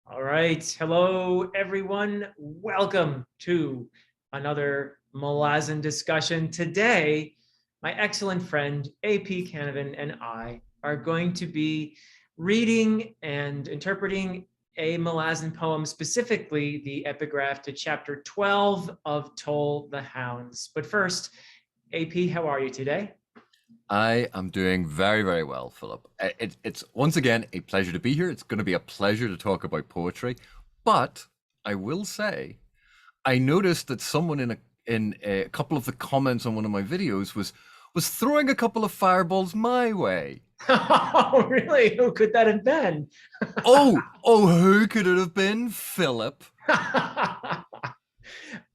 All right. Hello, everyone. Welcome to another Malazan discussion. Today, my excellent friend AP Canavan and I are going to be reading and interpreting a Malazan poem, specifically the epigraph to chapter 12 of Toll the Hounds. But first, AP, how are you today? I am doing very, very well, Philip. It's once again a pleasure to be here. It's going to be a pleasure to talk about poetry. But I will say, I noticed that someone in a couple of the comments on one of my videos was throwing a couple of fireballs my way. Oh, really? Who could that have been? Oh, who could it have been, Philip?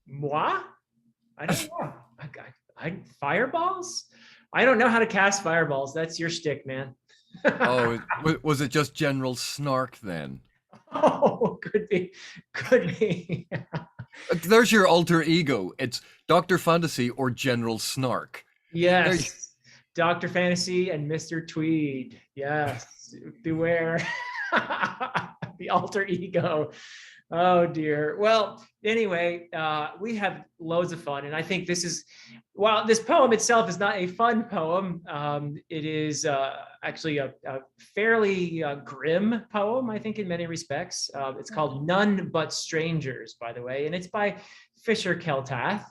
Moi? I don't know. Fireballs? I don't know how to cast fireballs. That's your shtick, man. Oh, was it just General Snark then? Oh, could be, could be. There's your alter ego. It's Dr. Fantasy or General Snark. There you Yes, Dr. Fantasy and Mr. Tweed. Yes, beware. The alter ego. Oh dear. Well, anyway, we have loads of fun, and I think this is, while this poem itself is not a fun poem, it is actually a fairly grim poem, I think, in many respects. It's called "None But Strangers," by the way, and it's by Fisher Keltath,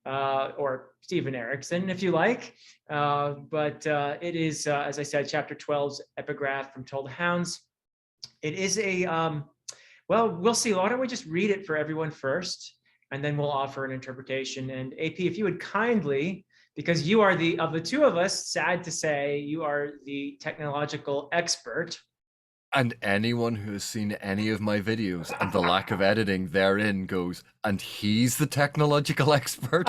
or Stephen Erickson, if you like. But it is, as I said, chapter 12's epigraph from Toll the Hounds. It is a well, we'll see. Why don't we just read it for everyone first, and then we'll offer an interpretation. And AP, if you would kindly, because you are the, of the two of us, sad to say, you are the technological expert. And anyone who has seen any of my videos and the lack of editing therein goes, and he's the technological expert.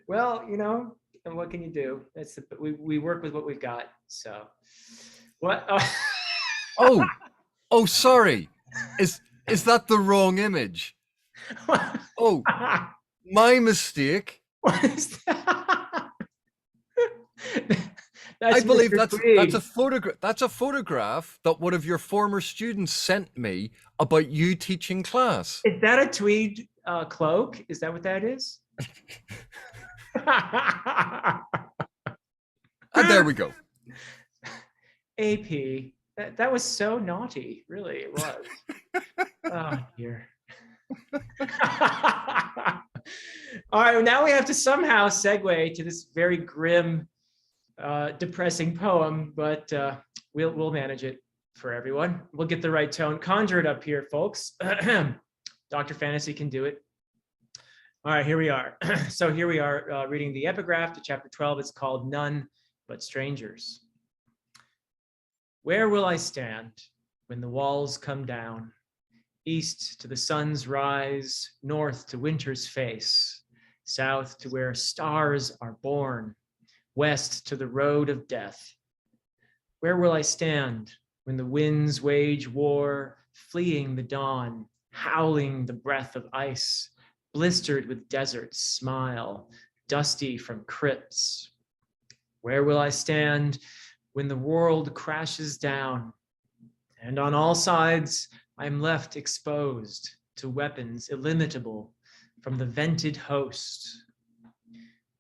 Well, and what can you do? We work with what we've got. So, what? Oh. Oh, oh, sorry. Is that the wrong image? Oh, my mistake. What is that? I That's believe Mr. that's a Tweed. photograph. That's a photograph that one of your former students sent me about you teaching class. Is that a tweed cloak? Is that what that is? And there we go. AP, that was so naughty. Really, it was. Oh dear. All right, now we have to somehow segue to this very grim, depressing poem, but we'll manage it for everyone. We'll get the right tone. Conjure it up here, folks. Dr. Fantasy can do it. All right, here we are. So here we are reading the epigraph to chapter 12. It's called None But Strangers. Where will I stand when the walls come down? East to the sun's rise, north to winter's face, south to where stars are born, west to the road of death. Where will I stand when the winds wage war, fleeing the dawn, howling the breath of ice, blistered with desert's smile, dusty from crypts? Where will I stand when the world crashes down, and on all sides I'm left exposed to weapons illimitable from the vented host?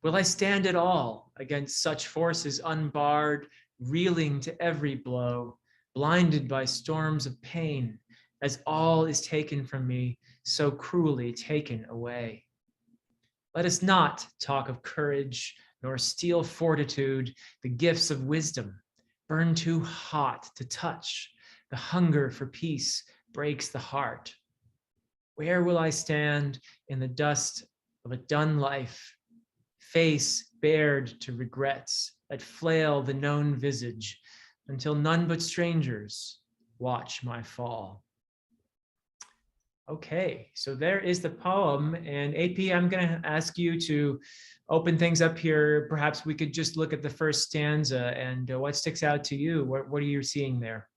Will I stand at all against such forces unbarred, reeling to every blow, blinded by storms of pain, as all is taken from me, so cruelly taken away? Let us not talk of courage, nor steel fortitude, the gifts of wisdom, burn too hot to touch. The hunger for peace breaks the heart. Where will I stand in the dust of a done life, face bared to regrets that flail the known visage, until none but strangers watch my fall? Okay, so there is the poem. And AP, I'm going to ask you to open things up here. Perhaps we could just look at the first stanza and what sticks out to you? What are you seeing there?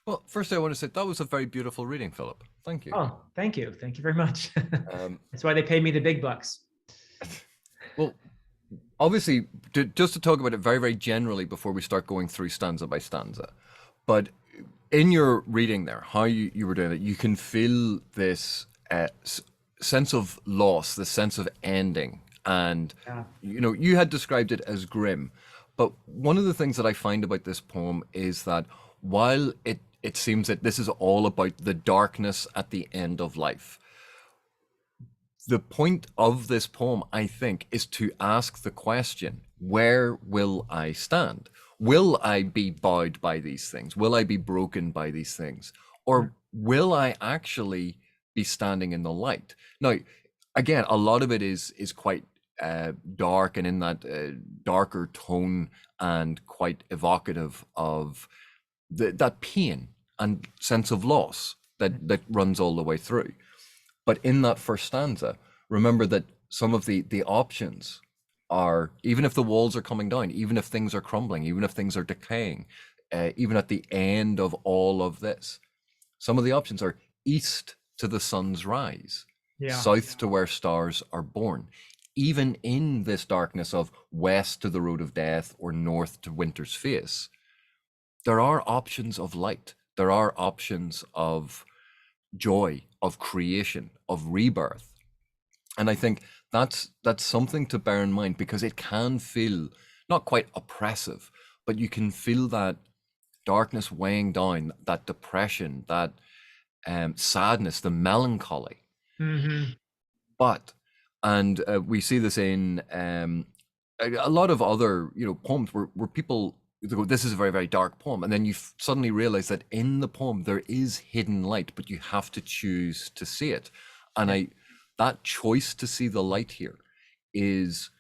Well, firstly, I want to say that was a very beautiful reading, Philip. Thank you. Oh, thank you. Thank you very much. Um, That's why they pay me the big bucks. well, obviously, just to talk about it very, very generally before we start going through stanza by stanza, but in your reading there, how you were doing it, you can feel this sense of loss, this sense of ending. And, Yeah. you had described it as grim. But one of the things that I find about this poem is that while it seems that this is all about the darkness at the end of life, the point of this poem, I think, is to ask the question, where will I stand? Will I be bowed by these things? Will I be broken by these things? Or will I actually be standing in the light? Now, again, a lot of it is quite dark and in that darker tone and quite evocative of that pain and sense of loss that runs all the way through. But in that first stanza, remember that some of the options are, even if the walls are coming down, even if things are crumbling, even if things are decaying, even at the end of all of this, some of the options are east to the sun's rise, Yeah. south to where stars are born. Even in this darkness of west to the road of death or north to winter's face, there are options of light. There are options of joy, of creation, of rebirth. And I think that's something to bear in mind, because it can feel not quite oppressive, but you can feel that darkness weighing down, that depression, that sadness, the melancholy. Hmm. But, and we see this in a lot of other poems where people go, this is a very, very dark poem, and then you suddenly realize that in the poem there is hidden light, but you have to choose to see it. And that choice to see the light here is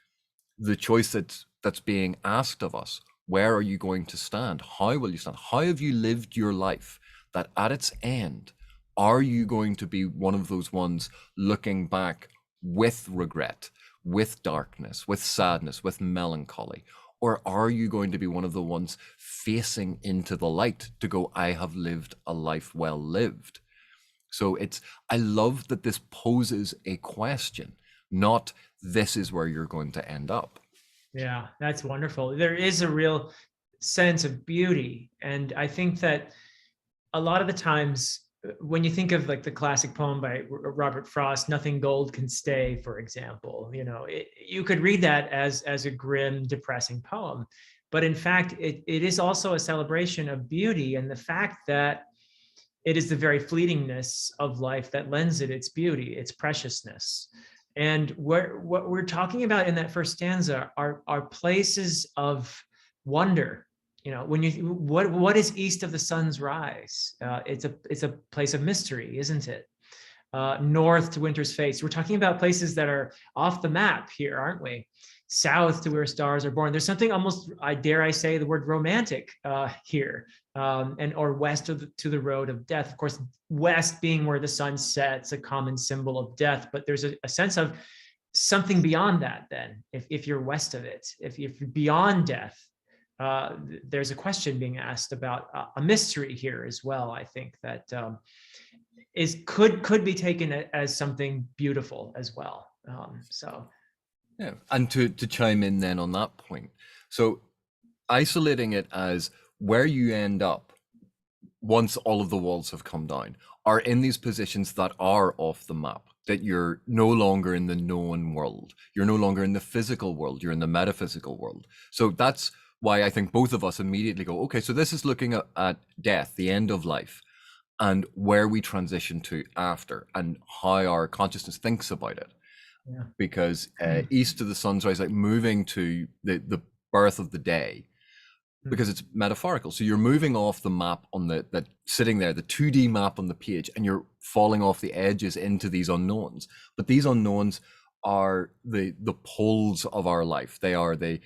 the choice that's being asked of us. Where are you going to stand? How will you stand? How have you lived your life that at its end, are you going to be one of those ones looking back with regret, with darkness, with sadness, with melancholy? Or are you going to be one of the ones facing into the light to go, I have lived a life well lived? So I love that this poses a question, not this is where you're going to end up. Yeah, that's wonderful. There is a real sense of beauty. And I think that a lot of the times when you think of like the classic poem by Robert Frost, "Nothing Gold Can Stay," for example, you could read that as a grim, depressing poem. But in fact, it is also a celebration of beauty and the fact that it is the very fleetingness of life that lends it its beauty, its preciousness. And what we're talking about in that first stanza are places of wonder. When what is east of the sun's rise? It's a place of mystery, isn't it? North to winter's face. We're talking about places that are off the map here, aren't we? South to where stars are born. There's something almost, I dare I say, the word romantic here, and or west to the road of death. Of course, west being where the sun sets, a common symbol of death. But there's a sense of something beyond that. Then, if you're west of it, if you're beyond death, there's a question being asked about a mystery here as well. I think that could be taken as something beautiful as well. So Yeah, and to chime in then on that point, so isolating it as where you end up once all of the walls have come down are in these positions that are off the map, that you're no longer in the known world, you're no longer in the physical world, you're in the metaphysical world. So that's why I think both of us immediately go, okay, so this is looking at death, the end of life, and where we transition to after, and how our consciousness thinks about it. yeah. Because east to the sun's rise, like moving to the birth of the day, because it's metaphorical. So you're moving off the map on that sitting there, the 2D map on the page, and you're falling off the edges into these unknowns. But these unknowns are the poles of our life. They are the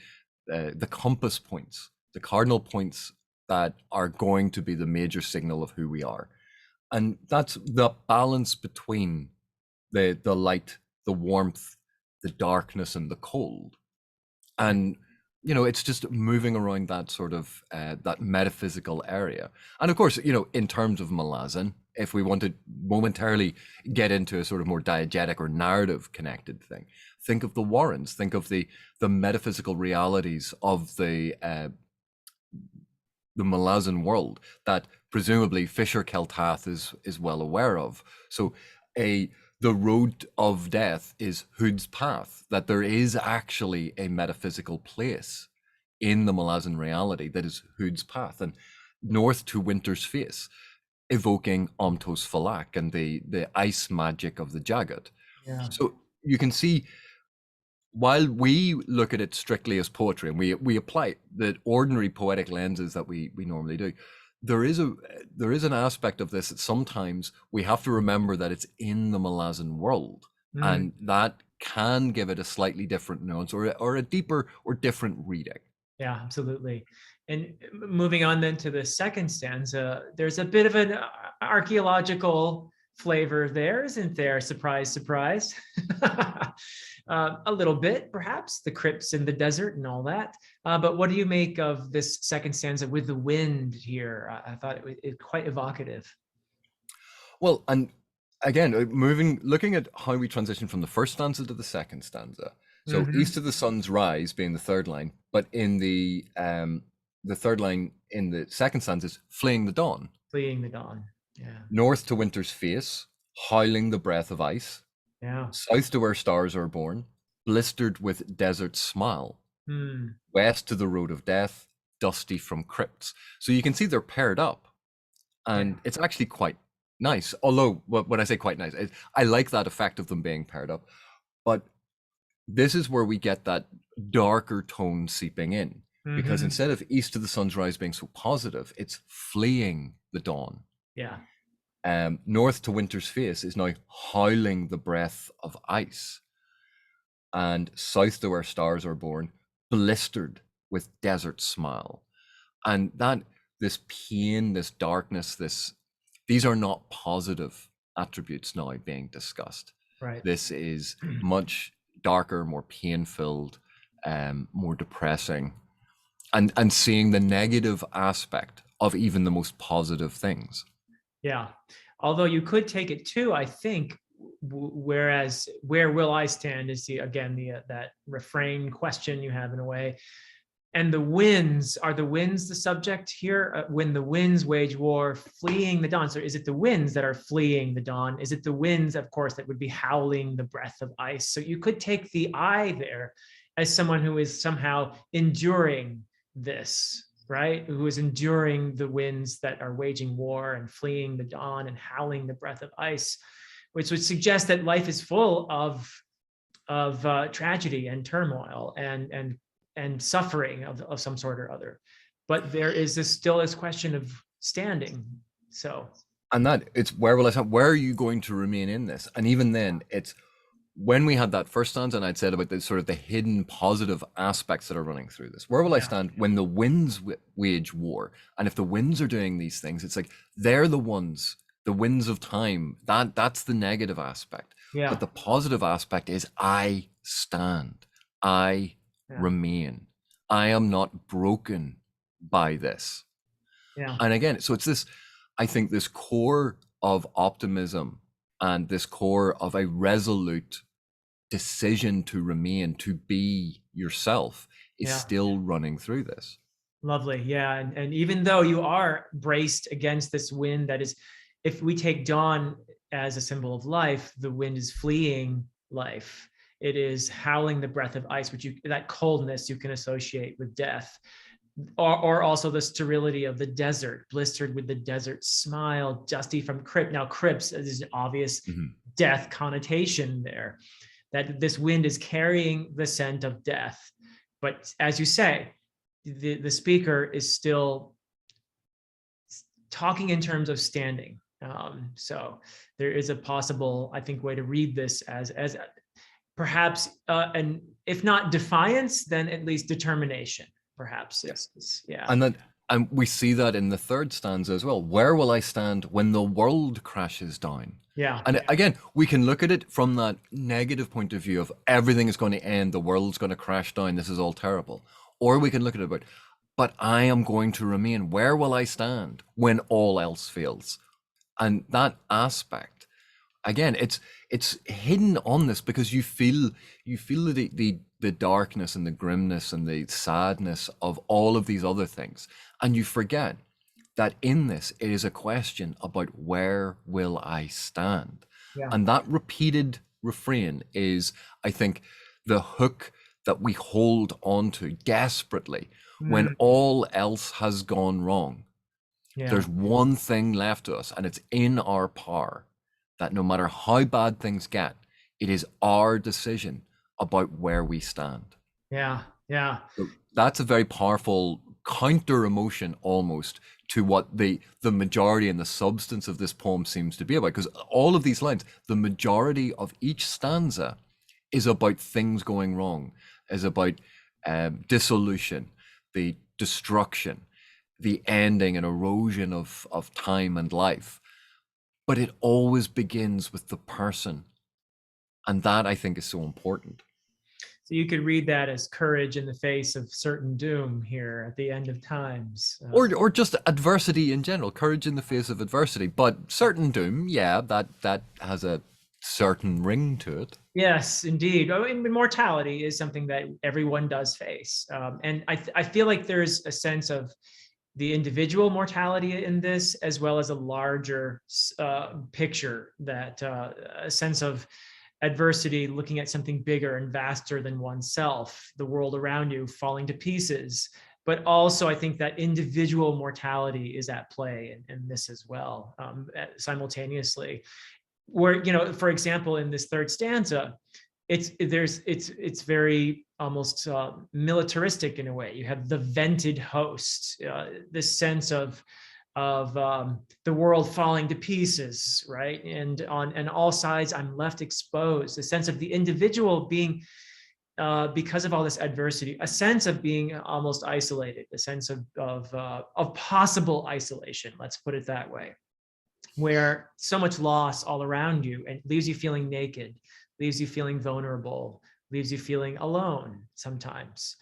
compass points, the cardinal points that are going to be the major signal of who we are. And that's the balance between the light, the warmth, the darkness, and the cold. And it's just moving around that sort of that metaphysical area. And of course, in terms of Malazan, if we want to momentarily get into a sort of more diegetic or narrative connected thing, think of the Warrens, think of the metaphysical realities of the Malazan world that presumably Fisher Keltath is well aware of. So a the road of death is Hood's path, that there is actually a metaphysical place in the Malazan reality that is Hood's path, and north to Winter's face, evoking Omtos Falak and the ice magic of the Jagged. Yeah. So you can see, while we look at it strictly as poetry and we apply the ordinary poetic lenses that we normally do, there is an aspect of this that sometimes we have to remember that it's in the Malazan world, and that can give it a slightly different nuance or a deeper or different reading. Yeah, absolutely. And moving on then to the second stanza, there's a bit of an archaeological flavor there, isn't there? Surprise, surprise. A little bit, perhaps, the crypts in the desert and all that. But what do you make of this second stanza with the wind here? I thought it was quite evocative. Well, and again, looking at how we transition from the first stanza to the second stanza. So east of the sun's rise being the third line, but in the third line in the second stanza is fleeing the dawn. Fleeing the dawn. Yeah. North to winter's face, howling the breath of ice. Yeah. South to where stars are born, blistered with desert's smile. West to the road of death, dusty from crypts. So you can see they're paired up, and it's actually quite nice. Although when I say quite nice, I like that effect of them being paired up. But this is where we get that darker tone seeping in, because instead of east of the sun's rise being so positive, it's fleeing the dawn. Yeah. North to winter's face is now howling the breath of ice. And south to where stars are born, blistered with desert smile. And that, this pain, this darkness, these are not positive attributes now being discussed. Right. This is much darker, more pain-filled, more depressing, and seeing the negative aspect of even the most positive things. Yeah. Although you could take it too, I think, whereas where will I stand is that refrain question you have in a way. And the winds, are the winds the subject here? When the winds wage war, fleeing the dawn. So is it the winds that are fleeing the dawn? Is it the winds, of course, that would be howling the breath of ice? So you could take the I there as someone who is somehow enduring this, right? Who is enduring the winds that are waging war and fleeing the dawn and howling the breath of ice, which would suggest that life is full of tragedy and turmoil and suffering of some sort or other. But there is still this question of standing. So, and that it's where will I stand? Where are you going to remain in this? And even then, it's when we had that first stanza, and I'd said about the sort of the hidden positive aspects that are running through this. Where will I stand when the winds wage war? And if the winds are doing these things, it's like they're the ones, the winds of time. That's the negative aspect. Yeah. But the positive aspect is I stand. I remain. I am not broken by this. Yeah. And again, so it's this, I think this core of optimism and this core of a resolute decision to remain, to be yourself is still running through this. Lovely. Yeah. And even though you are braced against this wind that is, if we take dawn as a symbol of life, the wind is fleeing life. It is howling the breath of ice, that coldness you can associate with death, or also the sterility of the desert, blistered with the desert smile, dusty from crypt. Now, crypts is an obvious death connotation there, that this wind is carrying the scent of death. But as you say, the speaker is still talking in terms of standing. So there is a possible, I think, way to read this as perhaps, and if not defiance, then at least determination, perhaps. And we see that in the third stanza as well. Where will I stand when the world crashes down? Yeah. And again, we can look at it from that negative point of view of everything is going to end, the world's going to crash down, this is all terrible. Or we can look at it but I am going to remain. Where will I stand when all else fails? And that aspect, again, it's hidden on this because you feel the darkness and the grimness and the sadness of all of these other things, and you forget that in this, it is a question about where will I stand? Yeah. And that repeated refrain is, I think, the hook that we hold on to desperately when all else has gone wrong. Yeah. There's one thing left to us, and it's in our power, that no matter how bad things get, it is our decision about where we stand. Yeah. Yeah. So that's a very powerful counter emotion almost to what the majority and the substance of this poem seems to be about. Because all of these lines, the majority of each stanza is about things going wrong, is about dissolution, the destruction, the ending and erosion of time and life. But it always begins with the person. And that, I think, is so important. So you could read that as courage in the face of certain doom here at the end of times. Or just adversity in general, courage in the face of adversity. But certain doom, yeah, that has a certain ring to it. Yes, indeed. I mean, mortality is something that everyone does face. And I feel like there's a sense of the individual mortality in this, as well as a larger picture, that a sense of adversity, looking at something bigger and vaster than oneself, the world around you falling to pieces. But also, I think that individual mortality is at play in this as well, simultaneously. Where, for example, in this third stanza, it's very almost militaristic in a way. You have the vented host, this sense of the world falling to pieces, right? And on all sides, I'm left exposed. The sense of the individual being, because of all this adversity, a sense of being almost isolated, a sense of possible isolation. Let's put it that way, where so much loss all around you and leaves you feeling naked, leaves you feeling vulnerable, leaves you feeling alone sometimes.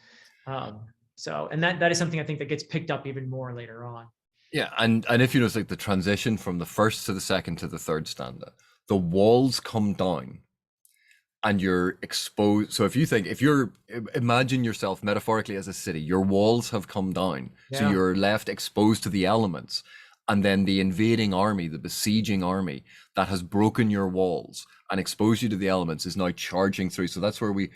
And that is something I think that gets picked up even more later on. Yeah, and if you notice, like the transition from the first to the second to the third stanza, the walls come down and you're exposed. So if you're imagine yourself metaphorically as a city, your walls have come down. Yeah. So you're left exposed to the elements. And then the invading army, the besieging army that has broken your walls and exposed you to the elements is now charging through. So that's where we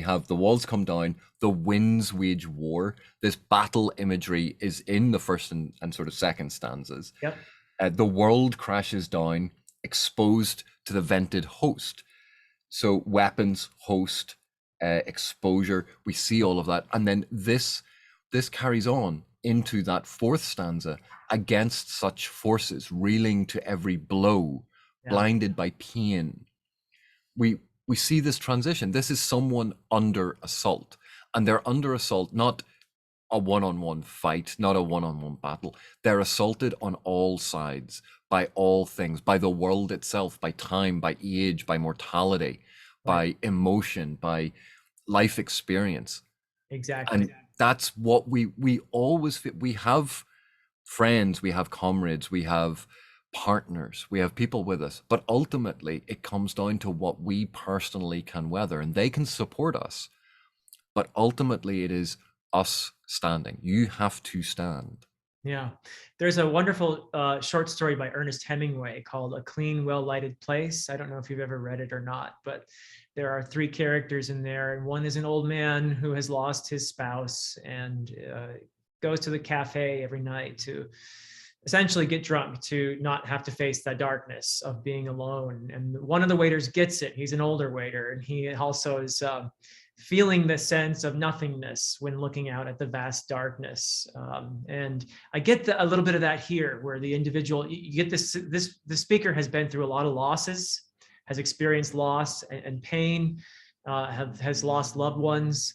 have the walls come down, the winds wage war. This battle imagery is in the first and sort of second stanzas. Yep. The world crashes down, exposed to the vented host. So weapons, host, exposure, we see all of that. And then this carries on into that fourth stanza, against such forces, reeling to every blow, blinded by pain. We see this transition. This is someone under assault, and they're under assault, not a one-on-one fight, not a one-on-one battle. They're assaulted on all sides, by all things, by the world itself, by time, by age, by mortality, by emotion, by life experience. Exactly. And that's what we always feel. We have friends, we have comrades, we have partners, we have people with us, but ultimately it comes down to what we personally can weather, and they can support us, but ultimately it is us standing. You have to stand. Yeah, there's a wonderful short story by Ernest Hemingway called A Clean, Well-Lighted Place. I don't know if you've ever read it or not, but there are three characters in there, and one is an old man who has lost his spouse and goes to the cafe every night to essentially get drunk, to not have to face that darkness of being alone. And one of the waiters gets it. He's an older waiter, and he also is feeling the sense of nothingness when looking out at the vast darkness. And I get a little bit of that here, where the individual, you get the speaker has been through a lot of losses, has experienced loss and pain, has lost loved ones.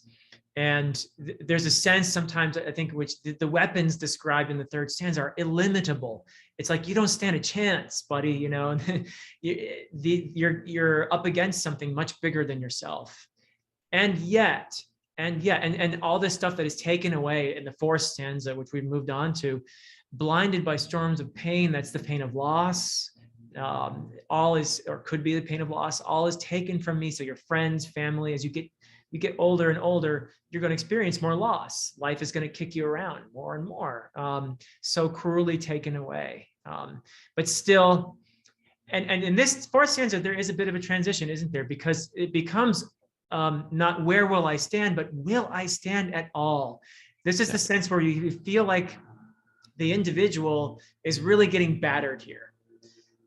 And there's a sense sometimes, I think, which the weapons described in the third stanza are illimitable. It's like, you don't stand a chance, buddy. You're up against something much bigger than yourself. And all this stuff that is taken away in the fourth stanza, which we've moved on to, blinded by storms of pain. That's the pain of loss. All is, or could be the pain of loss. All is taken from me. So your friends, family, as you you get older and older, you're going to experience more loss. Life is going to kick you around more and more, so cruelly taken away. But still, and in this fourth stanza, there is a bit of a transition, isn't there? Because it becomes not where will I stand, but will I stand at all? This is the sense where you feel like the individual is really getting battered here,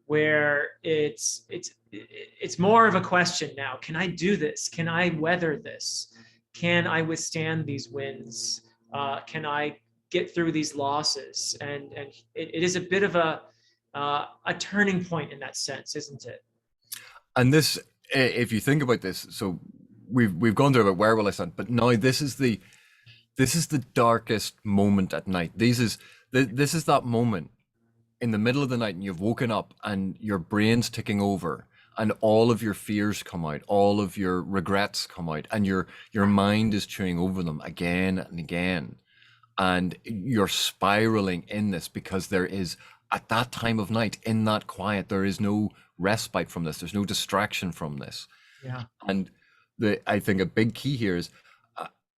where it's more of a question now. Can I do this? Can I weather this? Can I withstand these winds? Can I get through these losses? And it is a bit of a turning point in that sense, isn't it? And this, if you think about this, so we've gone through about where will I stand, but now this is the darkest moment at night. This is that moment in the middle of the night, and you've woken up and your brain's ticking over, and all of your fears come out, all of your regrets come out, and your mind is chewing over them again and again, and you're spiraling in this, because there is, at that time of night, in that quiet, there is no respite from this. There's no distraction from this. Yeah. And I think a big key here is,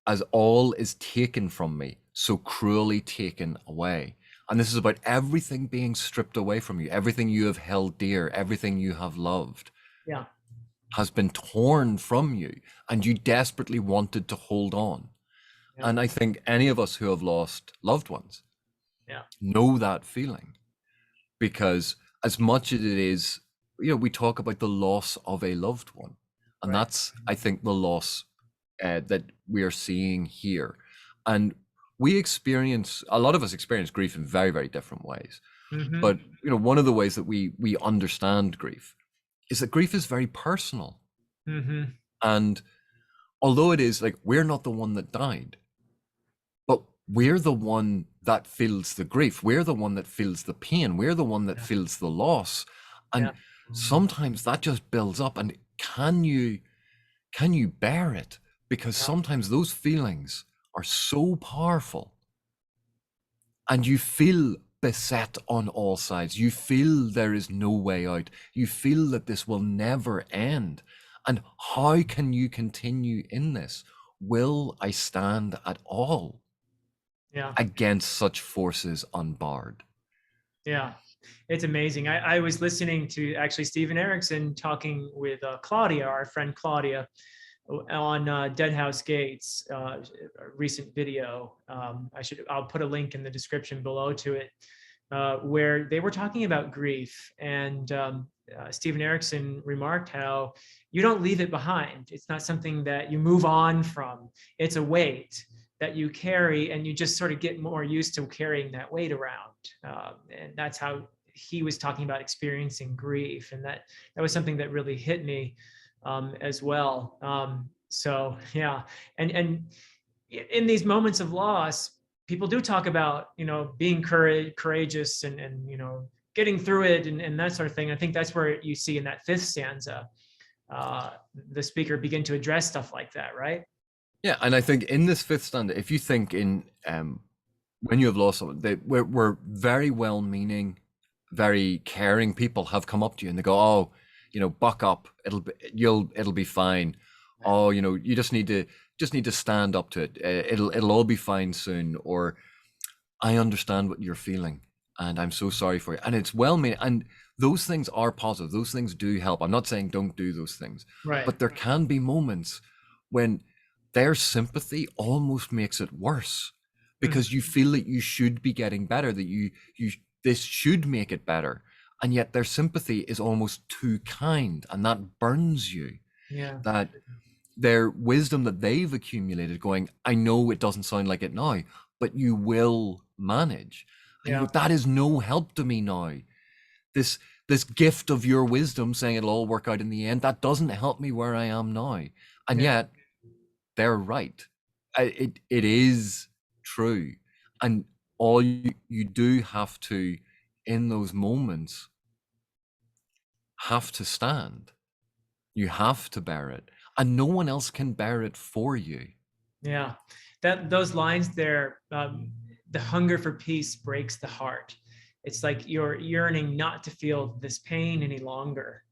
as all is taken from me, so cruelly taken away. And this is about everything being stripped away from you, everything you have held dear, everything you have loved, yeah, has been torn from you, and you desperately wanted to hold on. Yeah. And I think any of us who have lost loved ones know that feeling, because as much as it is, we talk about the loss of a loved one, and that's, I think, the loss that we are seeing here. And a lot of us experience grief in very, very different ways. Mm-hmm. But, one of the ways that we understand grief is that grief is very personal. Mm-hmm. And although it is like, we're not the one that died, but we're the one that feels the grief. We're the one that feels the pain. We're the one that feels the loss. And sometimes that just builds up. And can you bear it? Because sometimes those feelings are so powerful, and you feel beset on all sides. You feel there is no way out. You feel that this will never end. And how can you continue in this? Will I stand at all against such forces unbarred? Yeah, it's amazing. I was listening to actually Stephen Erickson talking with Claudia, our friend Claudia, on Deadhouse Gates, a recent video. I'll put a link in the description below to it, where they were talking about grief. And Stephen Erickson remarked how you don't leave it behind. It's not something that you move on from. It's a weight that you carry, and you just sort of get more used to carrying that weight around. And that's how he was talking about experiencing grief. And that was something that really hit me as well. So yeah, and in these moments of loss, people do talk about, being courageous and getting through it and that sort of thing. I think that's where you see in that fifth stanza, the speaker begin to address stuff like that, right? Yeah, and I think in this fifth stanza, if you think in when you have lost someone, we're very well-meaning, very caring people have come up to you and they go, "Oh, buck up. It'll be fine. Oh, you just need to stand up to it. It'll all be fine soon." Or, "I understand what you're feeling, and I'm so sorry for you." And it's well-meaning, and those things are positive. Those things do help. I'm not saying don't do those things, right? But there can be moments when their sympathy almost makes it worse, because you feel that you should be getting better, that this should make it better. And yet their sympathy is almost too kind, and that burns you. Yeah. That their wisdom that they've accumulated going, "I know it doesn't sound like it now, but you will manage." And you go, "That is no help to me now. This gift of your wisdom saying it'll all work out in the end, that doesn't help me where I am now." And yet they're right. It is true. And all you do have to, in those moments, have to stand. You have to bear it, and no one else can bear it for you. Yeah, those lines there, the hunger for peace breaks the heart. It's like you're yearning not to feel this pain any longer,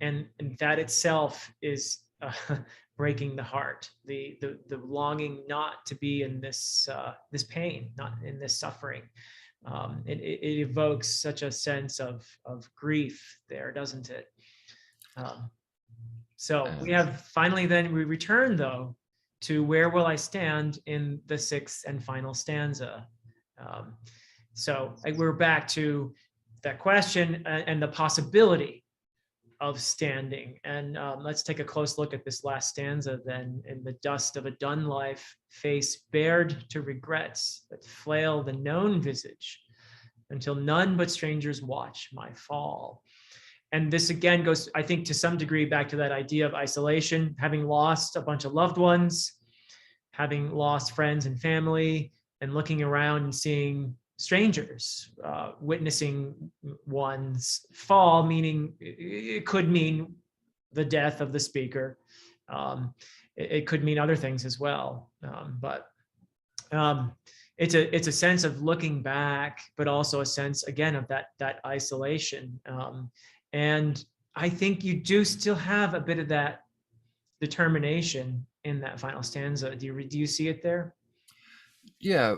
and that itself is breaking the heart, the longing not to be in this this pain, not in this suffering. It evokes such a sense of grief there, doesn't it? So we have finally then we return though to where will I stand in the sixth and final stanza. So we're back to that question and the possibility of standing. And let's take a close look at this last stanza then. In the dust of a done life, face bared to regrets that flail the known visage until none but strangers watch my fall. And this again goes, I think, to some degree back to that idea of isolation, having lost a bunch of loved ones, having lost friends and family, and looking around and seeing strangers, witnessing one's fall, meaning it could mean the death of the speaker. It could mean other things as well. But it's a sense of looking back, but also a sense again of that isolation. And I think you do still have a bit of that determination in that final stanza. Do you see it there? Yeah.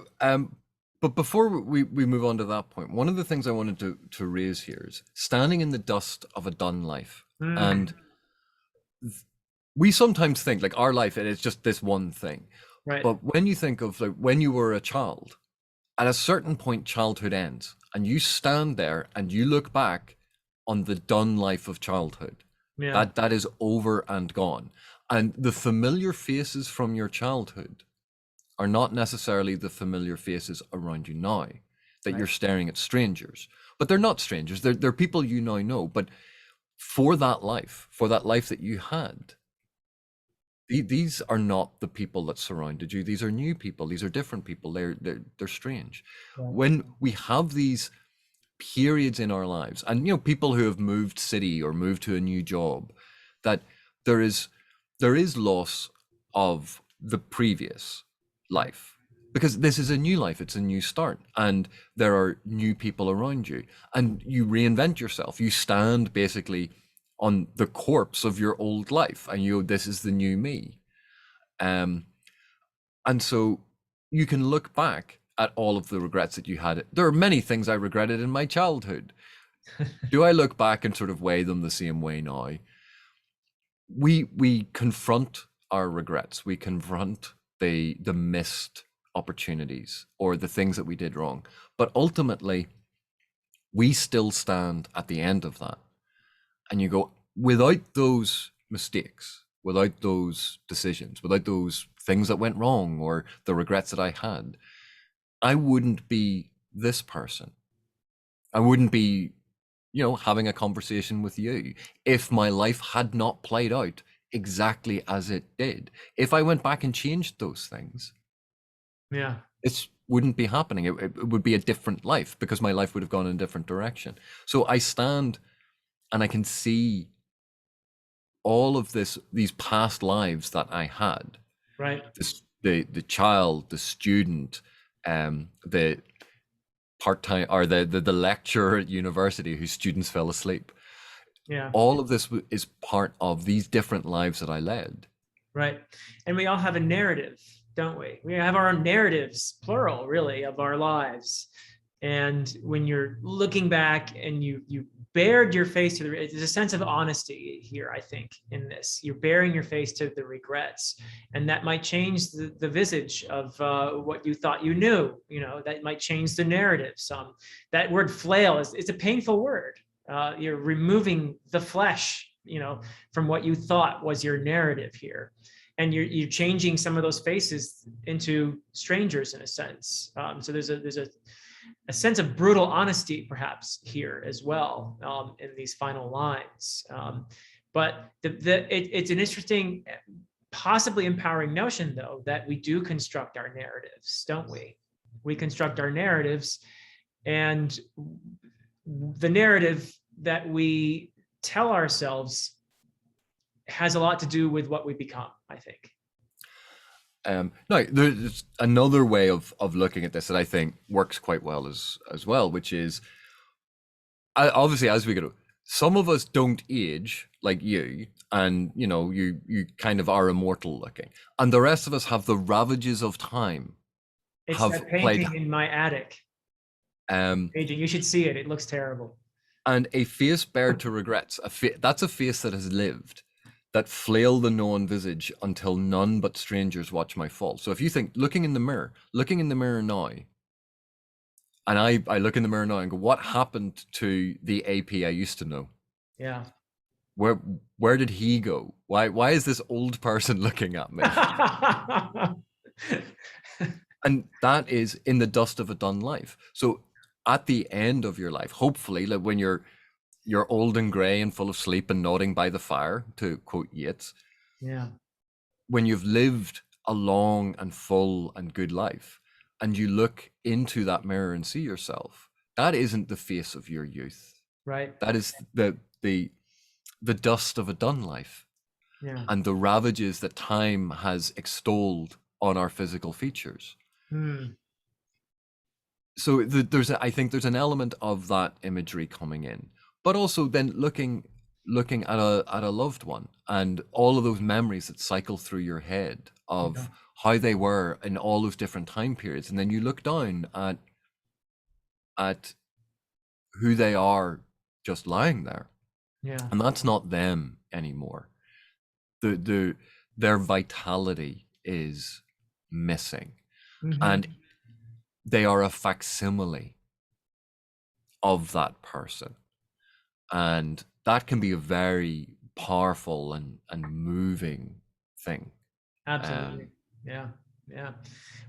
But before we move on to that point, one of the things I wanted to raise here is standing in the dust of a done life. And we sometimes think like our life, it's just this one thing. Right. But when you think of like when you were a child, at a certain point, childhood ends, and you stand there and you look back on the done life of childhood. Yeah. That is over and gone. And the familiar faces from your childhood are not necessarily the familiar faces around you now, that Right. you're staring at strangers. But they're not strangers. They're people you now know. But for that life that you had, these are not the people that surrounded you. These are new people. These are different people. They're strange. Right. When we have these periods in our lives, and people who have moved city or moved to a new job, that there is loss of the previous life, because this is a new life, it's a new start, and there are new people around you, and you reinvent yourself. You stand basically on the corpse of your old life, and this is the new me. And so you can look back at all of the regrets that you had. There are many things I regretted in my childhood. Do I look back and sort of weigh them the same way now? We confront our regrets. We confront the missed opportunities or the things that we did wrong. But ultimately, we still stand at the end of that. And you go, without those mistakes, without those decisions, without those things that went wrong or the regrets that I had, I wouldn't be this person. I wouldn't be, having a conversation with you if my life had not played out exactly as it did. If I went back and changed those things, it wouldn't be happening. It would be a different life because my life would have gone in a different direction. So I stand and I can see all of these past lives that I had. Right. The child, the student, the part-time or the lecturer at university whose students fell asleep. Yeah. All of this is part of these different lives that I led. Right. And we all have a narrative, don't we? We have our own narratives, plural, really, of our lives. And when you're looking back and you bared your face to there's a sense of honesty here, I think, in this. You're bearing your face to the regrets, and that might change the visage of what you thought you knew. That might change the narrative some. That word flail it's a painful word. You're removing the flesh, from what you thought was your narrative here. And you're changing some of those faces into strangers in a sense. So there's a sense of brutal honesty perhaps here as well in these final lines. But it's an interesting, possibly empowering notion though, that we do construct our narratives, don't we? We construct our narratives, and the narrative that we tell ourselves has a lot to do with what we become, I think. No, there's another way of looking at this that I think works quite well as well, which is obviously as we go, some of us don't age like you, and you kind of are immortal looking, and the rest of us have the ravages of time It's have that played. painting in my attic. Painting. You should see it. It looks terrible. And a face bared to regrets, that's a face that has lived, that flail the known visage until none but strangers watch my fall. So if you think, looking in the mirror now, and I look in the mirror now and go, what happened to the AP I used to know? Yeah. Where did he go? Why is this old person looking at me? And that is in the dust of a done life. So at the end of your life, hopefully, like when you're old and grey and full of sleep and nodding by the fire, to quote Yeats, Yeah. when you've lived a long and full and good life, and you look into that mirror and see yourself, that isn't the face of your youth. Right. That is the dust of a done life. Yeah. And the ravages that time has extolled on our physical features. So I think there's an element of that imagery coming in, but also then looking at a loved one and all of those memories that cycle through your head of how they were in all those different time periods, and then you look down at who they are just lying there, and that's not them anymore. Their vitality is missing, and they are a facsimile of that person. And that can be a very powerful and moving thing. Absolutely. Yeah.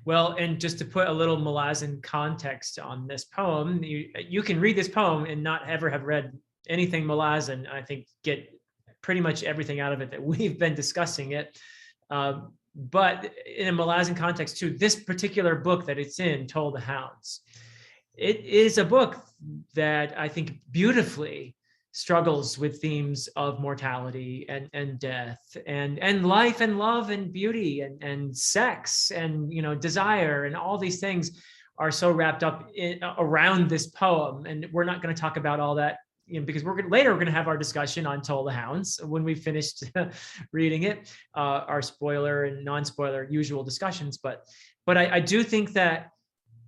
Well, and just to put a little Malazan context on this poem, you can read this poem and not ever have read anything Malazan. I think get pretty much everything out of it that we've been discussing it. But in a Malazan context too, this particular book that it's in, Toll the Hounds, it is a book that I think beautifully struggles with themes of mortality and death and life and love and beauty and sex and desire, and all these things are so wrapped up around this poem. And we're not going to talk about all that because we're going to have our discussion on Toll the Hounds when we finished reading it, our spoiler and non-spoiler usual discussions. But I do think that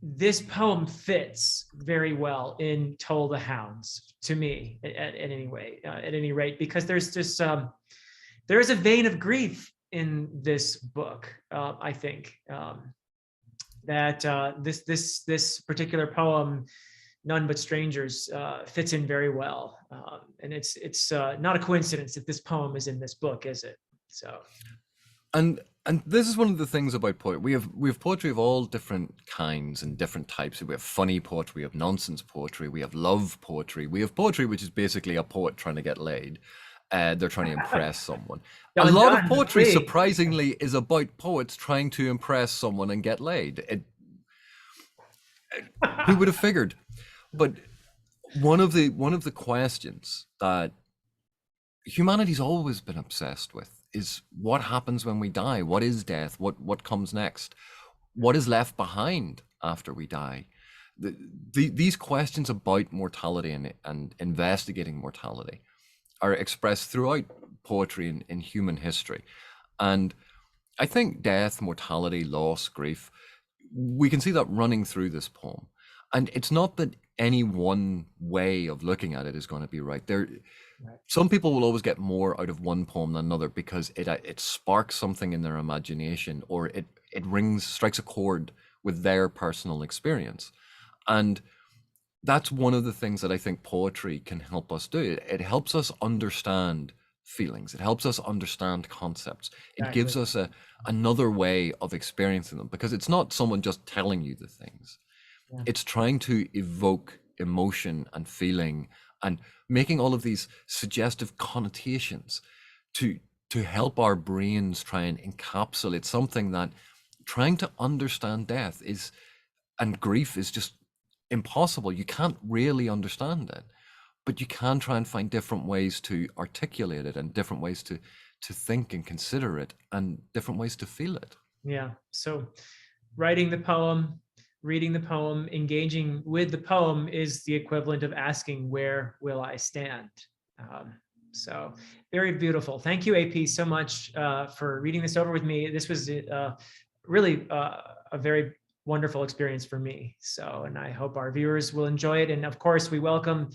this poem fits very well in Toll the Hounds to me, at any rate, because there's just there is a vein of grief in this book. I think that this particular poem, None But Strangers, fits in very well, and it's not a coincidence that this poem is in this book, is it? So. And this is one of the things about poetry. We have poetry of all different kinds and different types. We have funny poetry, we have nonsense poetry, we have love poetry, we have poetry which is basically a poet trying to get laid. They're trying to impress someone. A lot of poetry, surprisingly, is about poets trying to impress someone and get laid. Who would have figured? But one of the questions that humanity's always been obsessed with is what happens when we die. What is death? What comes next? What is left behind after we die? These questions about mortality and investigating mortality are expressed throughout poetry in human history. And I think death, mortality, loss, grief, we can see that running through this poem. And it's not that any one way of looking at it is going to be right. Some people will always get more out of one poem than another because it sparks something in their imagination, or it strikes a chord with their personal experience. And that's one of the things that I think poetry can help us do. It helps us understand feelings. It helps us understand concepts. It gives us another way of experiencing them, because it's not someone just telling you the things. It's trying to evoke emotion and feeling and making all of these suggestive connotations to help our brains try and encapsulate something that trying to understand death and grief is just impossible. You can't really understand it, but you can try and find different ways to articulate it and different ways to think and consider it and different ways to feel it. Yeah. So writing the poem, reading the poem, engaging with the poem is the equivalent of asking, where will I stand? So very beautiful. Thank you, AP, so much for reading this over with me. This was really a very wonderful experience for me. So, and I hope our viewers will enjoy it. And of course, we welcome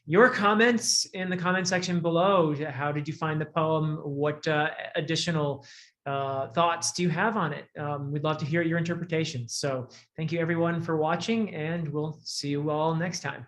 your comments in the comment section below. How did you find the poem? What additional thoughts do you have on it? We'd love to hear your interpretations. So thank you everyone for watching, and we'll see you all next time.